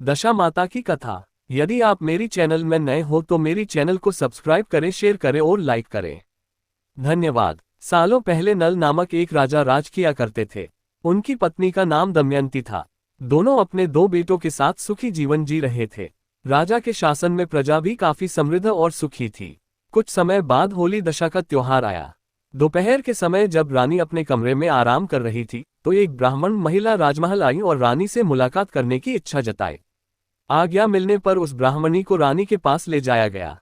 दशा माता की कथा। यदि आप मेरी चैनल में नए हो तो मेरी चैनल को सब्सक्राइब करें, शेयर करें और लाइक करें। धन्यवाद। सालों पहले नल नामक एक राजा राज किया करते थे। उनकी पत्नी का नाम दमयंती था। दोनों अपने 2 बेटों के साथ सुखी जीवन जी रहे थे। राजा के शासन में प्रजा भी काफी समृद्ध और सुखी थी। कुछ समय बाद होली दशा का त्योहार आया। दोपहर के समय जब रानी अपने कमरे में आराम कर रही थी तो एक ब्राह्मण महिला राजमहल आई और रानी से मुलाकात करने की इच्छा जताई। आज्ञा मिलने पर उस ब्राह्मणी को रानी के पास ले जाया गया।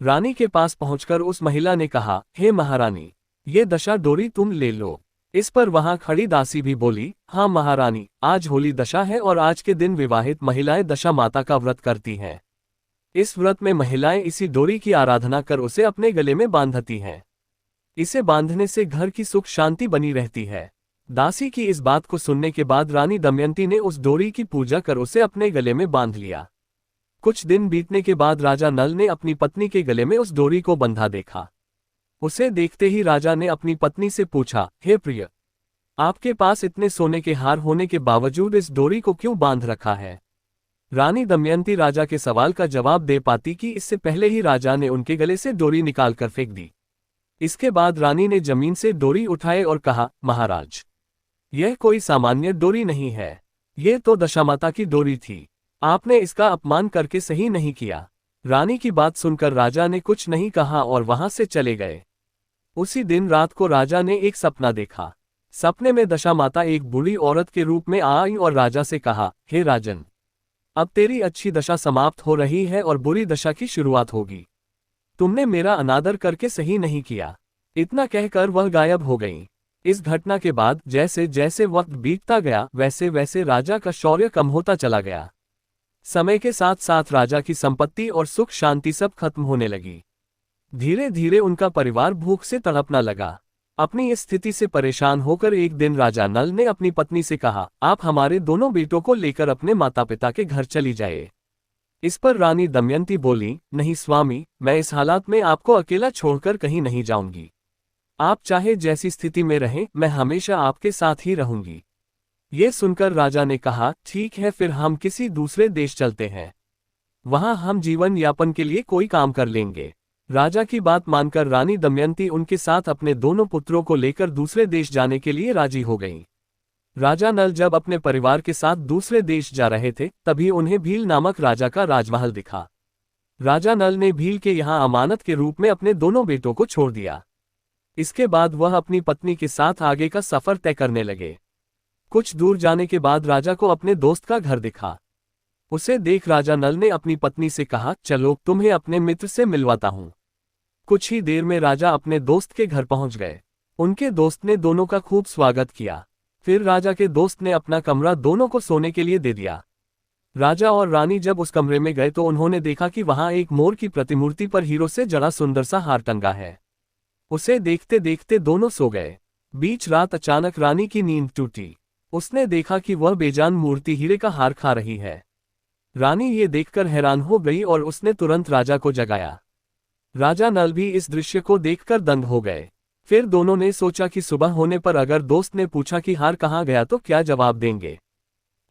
रानी के पास पहुंचकर उस महिला ने कहा, हे महारानी, ये दशा डोरी तुम ले लो। इस पर वहां खड़ी दासी भी बोली, हाँ महारानी, आज होली दशा है और आज के दिन विवाहित महिलाएं दशा माता का व्रत करती हैं। इस व्रत में महिलाएं इसी डोरी की आराधना कर उसे अपने गले में बांधती हैं। इसे बांधने से घर की सुख शांति बनी रहती है। दासी की इस बात को सुनने के बाद रानी दमयंती ने उस डोरी की पूजा कर उसे अपने गले में बांध लिया। कुछ दिन बीतने के बाद राजा नल ने अपनी पत्नी के गले में उस डोरी को बंधा देखा। उसे देखते ही राजा ने अपनी पत्नी से पूछा, हे प्रिय, आपके पास इतने सोने के हार होने के बावजूद इस डोरी को क्यों बांध रखा है? रानी दमयंती राजा के सवाल का जवाब दे पाती कि इससे पहले ही राजा ने उनके गले से डोरी निकालकर फेंक दी। इसके बाद रानी ने जमीन से डोरी उठाए और कहा, महाराज, यह कोई सामान्य डोरी नहीं है, यह तो दशामाता की डोरी थी। आपने इसका अपमान करके सही नहीं किया। रानी की बात सुनकर राजा ने कुछ नहीं कहा और वहां से चले गए। उसी दिन रात को राजा ने एक सपना देखा। सपने में दशामाता एक बूढ़ी औरत के रूप में आई और राजा से कहा, हे राजन, अब तेरी अच्छी दशा समाप्त हो रही है और बुरी दशा की शुरुआत होगी। तुमने मेरा अनादर करके सही नहीं किया। इतना कहकर वह गायब हो गई। इस घटना के बाद जैसे जैसे वक्त बीतता गया वैसे वैसे राजा का शौर्य कम होता चला गया। समय के साथ साथ राजा की संपत्ति और सुख शांति सब खत्म होने लगी। धीरे धीरे उनका परिवार भूख से तड़पना लगा। अपनी इस स्थिति से परेशान होकर एक दिन राजा नल ने अपनी पत्नी से कहा, आप हमारे दोनों बेटों को लेकर अपने माता पिता के घर चली जाए। इस पर रानी दमयंती बोली, नहीं स्वामी, मैं इस हालात में आपको अकेला छोड़कर कहीं नहीं जाऊंगी। आप चाहे जैसी स्थिति में रहें, मैं हमेशा आपके साथ ही रहूंगी। ये सुनकर राजा ने कहा, ठीक है, फिर हम किसी दूसरे देश चलते हैं। वहां हम जीवन यापन के लिए कोई काम कर लेंगे। राजा की बात मानकर रानी दमयंती उनके साथ अपने दोनों पुत्रों को लेकर दूसरे देश जाने के लिए राजी हो गईं। राजा नल जब अपने परिवार के साथ दूसरे देश जा रहे थे तभी उन्हें भील नामक राजा का राजमहल दिखा। राजा नल ने भील के यहाँ अमानत के रूप में अपने दोनों बेटों को छोड़ दिया। इसके बाद वह अपनी पत्नी के साथ आगे का सफर तय करने लगे। कुछ दूर जाने के बाद राजा को अपने दोस्त का घर दिखा। उसे देख राजा नल ने अपनी पत्नी से कहा, चलो तुम्हें अपने मित्र से मिलवाता हूं। कुछ ही देर में राजा अपने दोस्त के घर पहुंच गए। उनके दोस्त ने दोनों का खूब स्वागत किया। फिर राजा के दोस्त ने अपना कमरा दोनों को सोने के लिए दे दिया। राजा और रानी जब उस कमरे में गए तो उन्होंने देखा कि वहां एक मोर की प्रतिमूर्ति पर हीरो से जड़ा सुंदर सा हार टंगा है। उसे देखते देखते दोनों सो गए। बीच रात अचानक रानी की नींद टूटी। उसने देखा कि वह बेजान मूर्ति हीरे का हार खा रही है। रानी ये देखकर हैरान हो गई और उसने तुरंत राजा को जगाया। राजा नल भी इस दृश्य को देखकर दंग हो गए। फिर दोनों ने सोचा कि सुबह होने पर अगर दोस्त ने पूछा कि हार कहाँ गया तो क्या जवाब देंगे।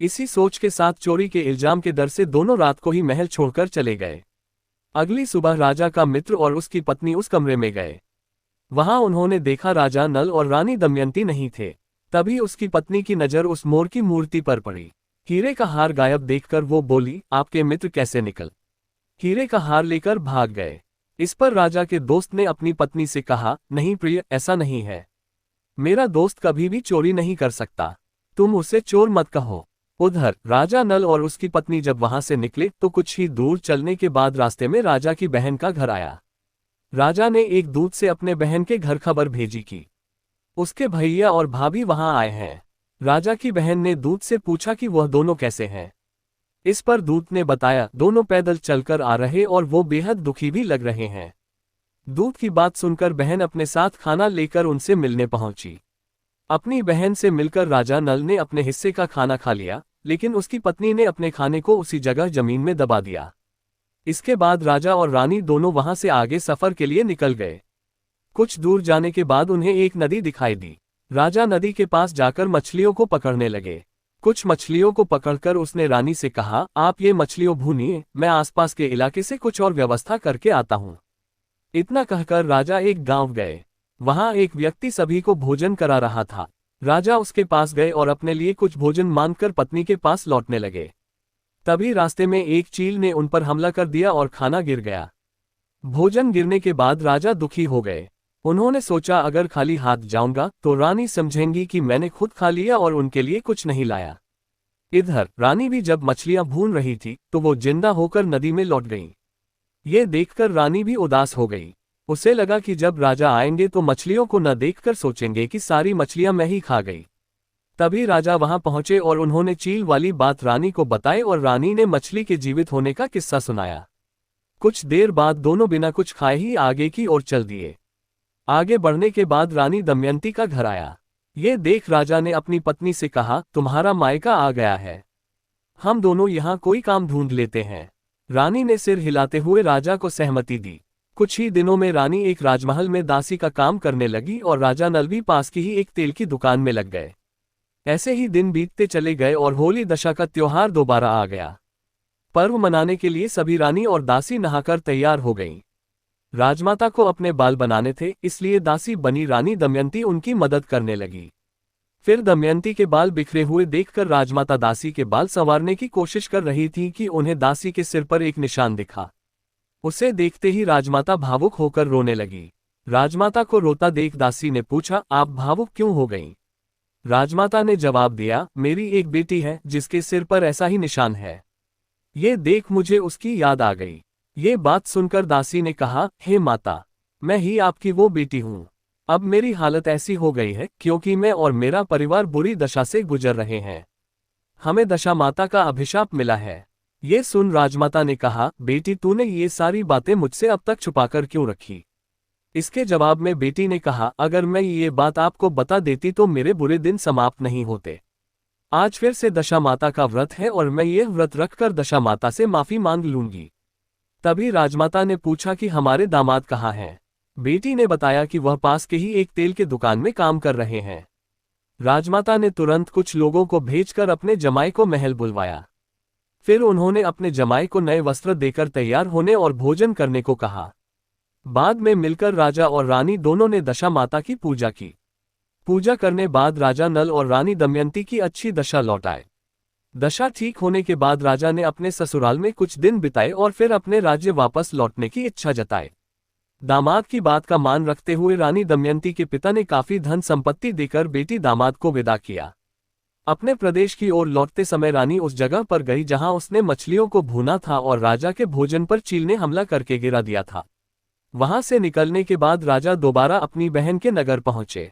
इसी सोच के साथ चोरी के इल्जाम के डर से दोनों रात को ही महल छोड़कर चले गए। अगली सुबह राजा का मित्र और उसकी पत्नी उस कमरे में गए। वहां उन्होंने देखा राजा नल और रानी दमयंती नहीं थे। तभी उसकी पत्नी की नजर उस मोर की मूर्ति पर पड़ी। हीरे का हार गायब देखकर वो बोली, आपके मित्र कैसे निकल हीरे का हार लेकर भाग गए? इस पर राजा के दोस्त ने अपनी पत्नी से कहा, नहीं प्रिय, ऐसा नहीं है। मेरा दोस्त कभी भी चोरी नहीं कर सकता। तुम उसे चोर मत कहो। उधर राजा नल और उसकी पत्नी जब वहां से निकले तो कुछ ही दूर चलने के बाद रास्ते में राजा की बहन का घर आया। राजा ने एक दूत से अपने बहन के घर खबर भेजी कि उसके भैया और भाभी वहां आए हैं। राजा की बहन ने दूत से पूछा कि वह दोनों कैसे हैं। इस पर दूत ने बताया, दोनों पैदल चलकर आ रहे और वो बेहद दुखी भी लग रहे हैं। दूत की बात सुनकर बहन अपने साथ खाना लेकर उनसे मिलने पहुंची। अपनी बहन से मिलकर राजा नल ने अपने हिस्से का खाना खा लिया, लेकिन उसकी पत्नी ने अपने खाने को उसी जगह जमीन में दबा दिया। इसके बाद राजा और रानी दोनों वहां से आगे सफर के लिए निकल गए। कुछ दूर जाने के बाद उन्हें एक नदी दिखाई दी। राजा नदी के पास जाकर मछलियों को पकड़ने लगे। कुछ मछलियों को पकड़कर उसने रानी से कहा, आप ये मछलियों भूनिए, मैं आसपास के इलाके से कुछ और व्यवस्था करके आता हूँ। इतना कहकर राजा एक गांव गए। वहां एक व्यक्ति सभी को भोजन करा रहा था। राजा उसके पास गए और अपने लिए कुछ भोजन मांगकर पत्नी के पास लौटने लगे। तभी रास्ते में एक चील ने उन पर हमला कर दिया और खाना गिर गया। भोजन गिरने के बाद राजा दुखी हो गए। उन्होंने सोचा, अगर खाली हाथ जाऊंगा तो रानी समझेंगी कि मैंने खुद खा लिया और उनके लिए कुछ नहीं लाया। इधर रानी भी जब मछलियां भून रही थी तो वो जिंदा होकर नदी में लौट गईं। ये देखकर रानी भी उदास हो गई। उसे लगा कि जब राजा आएंगे तो मछलियों को न देखकर सोचेंगे कि सारी मछलियां मैं ही खा गई। तभी राजा वहां पहुंचे और उन्होंने चील वाली बात रानी को बताई और रानी ने मछली के जीवित होने का किस्सा सुनाया। कुछ देर बाद दोनों बिना कुछ खाए ही आगे की ओर चल दिए। आगे बढ़ने के बाद रानी दमयंती का घर आया। ये देख राजा ने अपनी पत्नी से कहा, तुम्हारा मायका आ गया है, हम दोनों यहाँ कोई काम ढूंढ लेते हैं। रानी ने सिर हिलाते हुए राजा को सहमति दी। कुछ ही दिनों में रानी एक राजमहल में दासी का काम करने लगी और राजा नल भी पास की ही एक तेल की दुकान में लग गए। ऐसे ही दिन बीतते चले गए और होली दशा का त्योहार दोबारा आ गया। पर्व मनाने के लिए सभी रानी और दासी नहाकर तैयार हो गईं। राजमाता को अपने बाल बनाने थे, इसलिए दासी बनी रानी दमयंती उनकी मदद करने लगी। फिर दमयंती के बाल बिखरे हुए देखकर राजमाता दासी के बाल संवारने की कोशिश कर रही थी कि उन्हें दासी के सिर पर एक निशान दिखा। उसे देखते ही राजमाता भावुक होकर रोने लगी। राजमाता को रोता देख दासी ने पूछा, आप भावुक क्यों हो गईं? राजमाता ने जवाब दिया, मेरी एक बेटी है जिसके सिर पर ऐसा ही निशान है। ये देख मुझे उसकी याद आ गई। ये बात सुनकर दासी ने कहा, हे माता, मैं ही आपकी वो बेटी हूँ। अब मेरी हालत ऐसी हो गई है क्योंकि मैं और मेरा परिवार बुरी दशा से गुजर रहे हैं। हमें दशा माता का अभिशाप मिला है। ये सुन राजमाता ने कहा, बेटी तूने ये सारी बातें मुझसे अब तक छुपाकर क्यों रखी? इसके जवाब में बेटी ने कहा, अगर मैं ये बात आपको बता देती तो मेरे बुरे दिन समाप्त नहीं होते। आज फिर से दशा माता का व्रत है और मैं ये व्रत रखकर दशा माता से माफी मांग लूंगी। तभी राजमाता ने पूछा कि हमारे दामाद कहाँ हैं? बेटी ने बताया कि वह पास के ही एक तेल के दुकान में काम कर रहे हैं। राजमाता ने तुरंत कुछ लोगों को भेजकर अपने जमाई को महल बुलवाया। फिर उन्होंने अपने जमाई को नए वस्त्र देकर तैयार होने और भोजन करने को कहा। बाद में मिलकर राजा और रानी दोनों ने दशा माता की पूजा की। पूजा करने बाद राजा नल और रानी दमयंती की अच्छी दशा लौट आए। दशा ठीक होने के बाद राजा ने अपने ससुराल में कुछ दिन बिताए और फिर अपने राज्य वापस लौटने की इच्छा जताई। दामाद की बात का मान रखते हुए रानी दमयंती के पिता ने काफी धन संपत्ति देकर बेटी दामाद को विदा किया। अपने प्रदेश की ओर लौटते समय रानी उस जगह पर गई जहां उसने मछलियों को भूना था और राजा के भोजन पर चील ने हमला करके गिरा दिया था। वहां से निकलने के बाद राजा दोबारा अपनी बहन के नगर पहुंचे।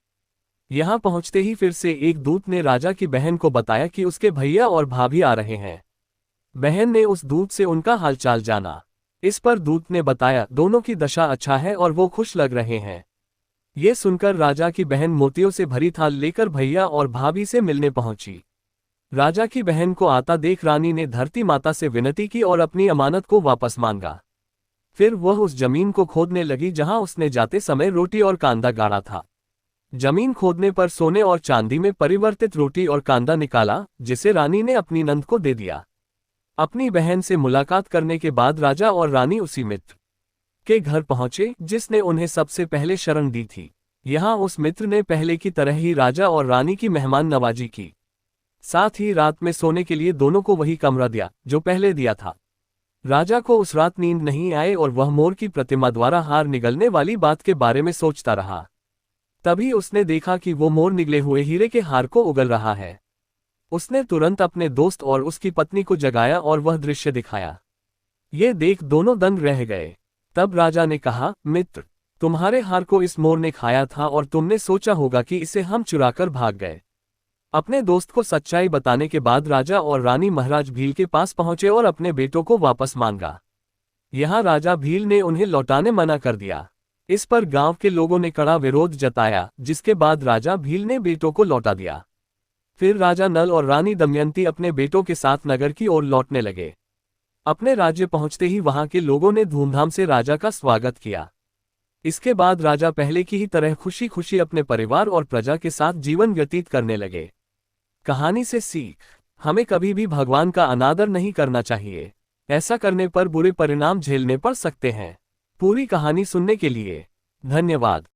यहां पहुंचते ही फिर से एक दूत ने राजा की बहन को बताया कि उसके भैया और भाभी आ रहे हैं। बहन ने उस दूत से उनका हालचाल जाना। इस पर दूत ने बताया, दोनों की दशा अच्छा है और वो खुश लग रहे हैं। ये सुनकर राजा की बहन मोतियों से भरी थाल लेकर भैया और भाभी से मिलने पहुंची। राजा की बहन को आता देख रानी ने धरती माता से विनती की और अपनी अमानत को वापस मांगा। फिर वह उस जमीन को खोदने लगी जहां उसने जाते समय रोटी और कांदा गाड़ा था। जमीन खोदने पर सोने और चांदी में परिवर्तित रोटी और कांदा निकाला, जिसे रानी ने अपनी नंद को दे दिया। अपनी बहन से मुलाकात करने के बाद राजा और रानी उसी मित्र के घर पहुंचे जिसने उन्हें सबसे पहले शरण दी थी। यहाँ उस मित्र ने पहले की तरह ही राजा और रानी की मेहमान नवाजी की। साथ ही रात में सोने के लिए दोनों को वही कमरा दिया जो पहले दिया था। राजा को उस रात नींद नहीं आए और वह मोर की प्रतिमा द्वारा हार निगलने वाली बात के बारे में सोचता रहा। तभी उसने देखा कि वो मोर निगले हुए हीरे के हार को उगल रहा है। उसने तुरंत अपने दोस्त और उसकी पत्नी को जगाया और वह दृश्य दिखाया। ये देख दोनों दंग रह गए। तब राजा ने कहा, मित्र, तुम्हारे हार को इस मोर ने खाया था और तुमने सोचा होगा कि इसे हम चुराकर भाग गए। अपने दोस्त को सच्चाई बताने के बाद राजा और रानी महाराज भील के पास पहुंचे और अपने बेटों को वापस मांगा। यहाँ राजा भील ने उन्हें लौटाने मना कर दिया। इस पर गांव के लोगों ने कड़ा विरोध जताया, जिसके बाद राजा भील ने बेटों को लौटा दिया। फिर राजा नल और रानी दमयंती अपने बेटों के साथ नगर की ओर लौटने लगे। अपने राज्य पहुंचते ही वहां के लोगों ने धूमधाम से राजा का स्वागत किया। इसके बाद राजा पहले की ही तरह खुशी खुशी अपने परिवार और प्रजा के साथ जीवन व्यतीत करने लगे। कहानी से सीख। हमें कभी भी भगवान का अनादर नहीं करना चाहिए। ऐसा करने पर बुरे परिणाम झेलने पड़ सकते हैं। पूरी कहानी सुनने के लिए धन्यवाद।